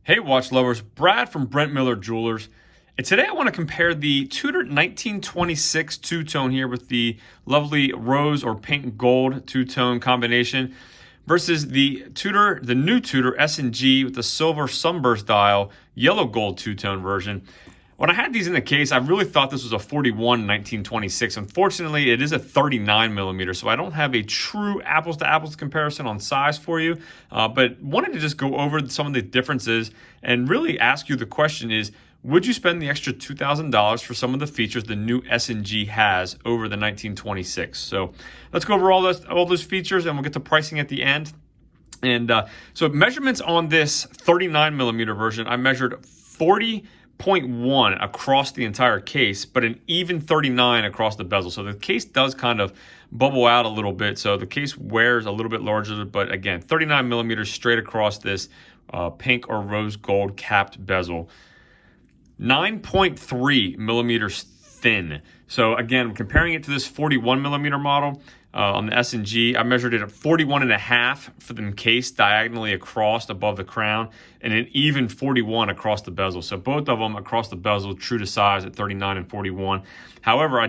Hey watch lovers, Brad from Brent Miller Jewelers. And today I want to compare the Tudor 1926 two-tone here with the lovely rose or pink gold two-tone combination versus the new Tudor S&G with the silver sunburst dial yellow gold two-tone version. When I had these in the case, I really thought this was a 41 1926. Unfortunately, it is a 39 millimeter, so I don't have a true apples to apples comparison on size for you, but wanted to just go over some of the differences and really ask you the question is, would you spend the extra $2,000 for some of the features the new S&G has over the 1926? So let's go over all those features and we'll get to pricing at the end. And so measurements on this 39 millimeter version, I measured 40.1 across the entire case, but an even 39 across the bezel. So the case does kind of bubble out a little bit. So the case wears a little bit larger, but again, 39 millimeters straight across this pink or rose gold capped bezel. 9.3 millimeters thin. So again, comparing it to this 41 millimeter model on the S&G, I measured it at 41.5 for the case diagonally across above the crown, and an even 41 across the bezel. So both of them across the bezel, true to size at 39 and 41. However, I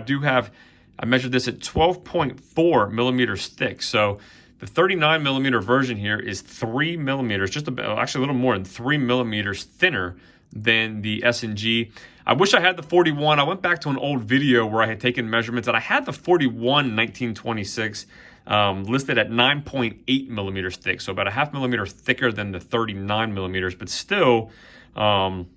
measured this at 12.4 millimeters thick. So the 39 millimeter version here is 3 millimeters, just about, actually a little more than 3 millimeters thinner than the S&G. I wish I had the 41. I went back to an old video where I had taken measurements and I had the 41 1926 listed at 9.8 millimeters thick. So about a half millimeter thicker than the 39 millimeters, but still, definitely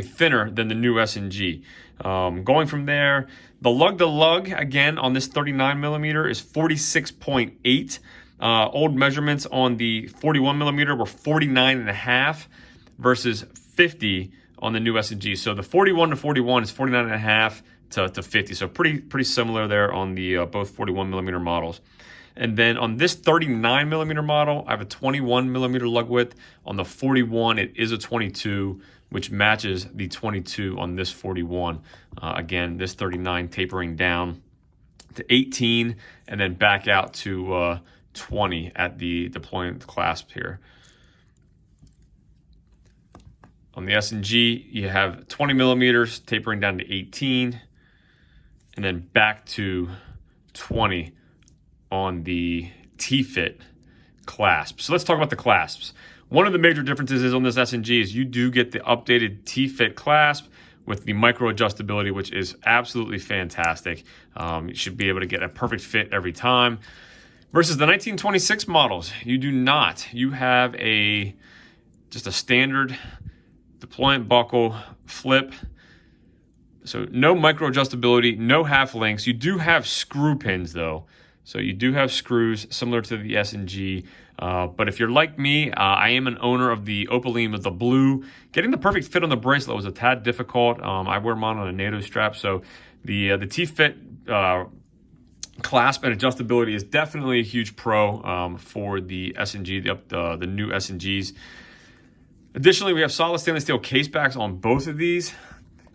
thinner than the new S&G. Going from there, the lug to lug again on this 39 millimeter is 46.8. Old measurements on the 41 millimeter were 49.5 versus 50 on the new S&G. So the 41 to 41 is 49.5 to 50. So pretty similar there on the both 41 millimeter models. And then on this 39 millimeter model, I have a 21 millimeter lug width. On the 41, it is a 22, which matches the 22 on this 41. Again, this 39 tapering down to 18 and then back out to 20 at the deployment clasp here. On the S&G, you have 20 millimeters tapering down to 18 and then back to 20 on the T-fit clasp. So let's talk about the clasps. One of the major differences is on this S&G is you do get the updated T-fit clasp with the micro adjustability, which is absolutely fantastic. You should be able to get a perfect fit every time. Versus the 1926 models, you do not. You have just a standard deployment buckle flip. So no micro adjustability, no half links. You do have screw pins though. So you do have screws similar to the S&G. But if you're like me, I am an owner of the opaline with the blue. Getting the perfect fit on the bracelet was a tad difficult. I wear mine on a NATO strap. So the T-fit clasp and adjustability is definitely a huge pro for the S&G, the new S&Gs. Additionally, we have solid stainless steel case backs on both of these.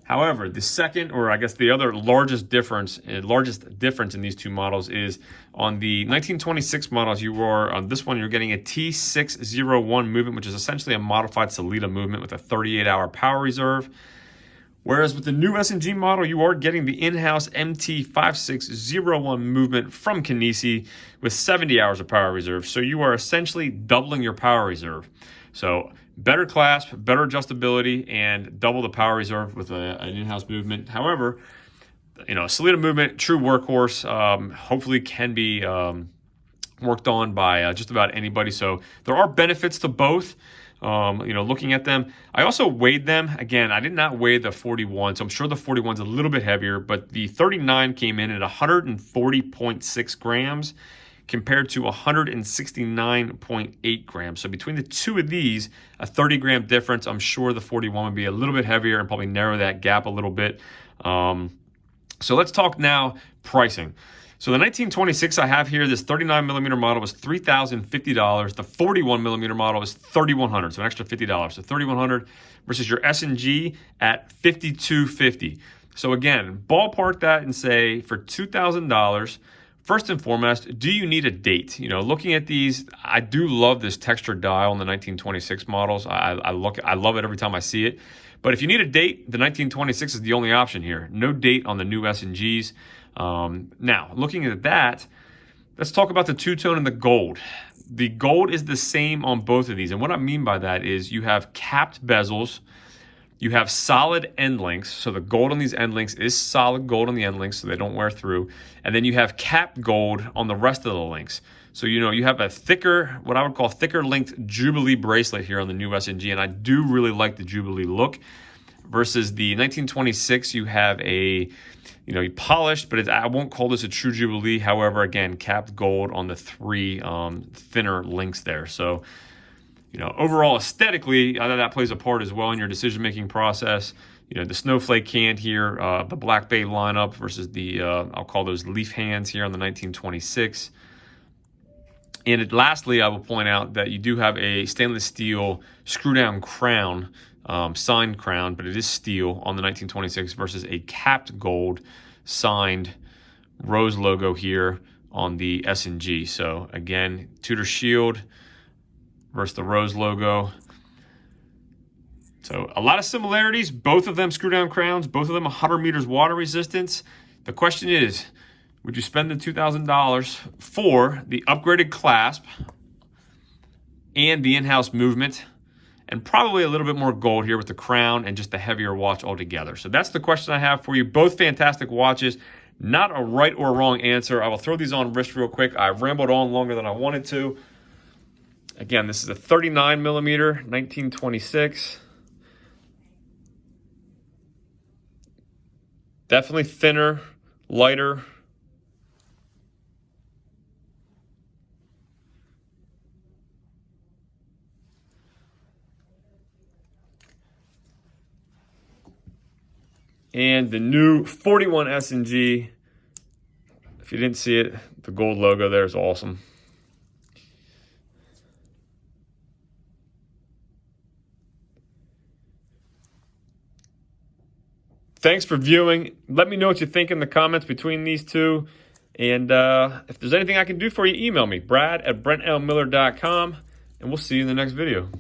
However, the second, or I guess the other largest difference in these two models is on the 1926 models, on this one, you're getting a T601 movement, which is essentially a modified Salida movement with a 38-hour power reserve. Whereas with the new S&G model, you are getting the in-house MT5601 movement from Kinesi with 70 hours of power reserve. So you are essentially doubling your power reserve. So better clasp, better adjustability, and double the power reserve with an in-house movement. However, a Salida movement, true workhorse, hopefully can be worked on by just about anybody. So there are benefits to both. Looking at them, I also weighed them. Again, I did not weigh the 41, so I'm sure the 41's a little bit heavier, but the 39 came in at 140.6 grams compared to 169.8 grams. So between the two of these, a 30-gram difference. I'm sure the 41 would be a little bit heavier and probably narrow that gap a little bit. So let's talk now pricing. So the 1926 I have here, this 39 millimeter model was $3,050. The 41 millimeter model is $3,100, so an extra $50. So $3,100 versus your S&G at $5,250. So again, ballpark that and say for $2,000 First and foremost, do you need a date? You know, looking at these, I do love this textured dial in the 1926 models. I love it every time I see it. But if you need a date, the 1926 is the only option here. No date on the new S&Gs. Now, looking at that, let's talk about the two-tone and the gold. The gold is the same on both of these. And what I mean by that is you have capped bezels. You have solid end links, so the gold on these end links is solid gold on the end links, so they don't wear through. And then you have capped gold on the rest of the links. So, you know, you have a thicker, what I would call thicker linked Jubilee bracelet here on the new S&G, and I do really like the Jubilee look. Versus the 1926, you have a, you know, polished, but I won't call this a true Jubilee. However, again, capped gold on the three thinner links there. So, you know, overall aesthetically, that plays a part as well in your decision-making process. You know, the snowflake hand here, the Black Bay lineup versus the, I'll call those leaf hands here on the 1926. And lastly, I will point out that you do have a stainless steel screw-down crown, signed crown, but it is steel on the 1926 versus a capped gold signed rose logo here on the S&G. So again, Tudor shield versus the rose logo. So a lot of similarities, both of them screw down crowns, both of them 100 meters water resistance. The question is, would you spend the $2,000 for the upgraded clasp and the in-house movement, and probably a little bit more gold here with the crown and just a heavier watch altogether? So that's the question I have for you. Both fantastic watches. Not a right or wrong answer. I will throw these on wrist real quick. I rambled on longer than I wanted to. Again, this is a 39 millimeter 1926. Definitely thinner, lighter. And the new 41 S&G. If you didn't see it, the gold logo there is awesome. Thanks for viewing. Let me know what you think in the comments between these two. And if there's anything I can do for you, email me, brad@brentlmiller.com, and we'll see you in the next video.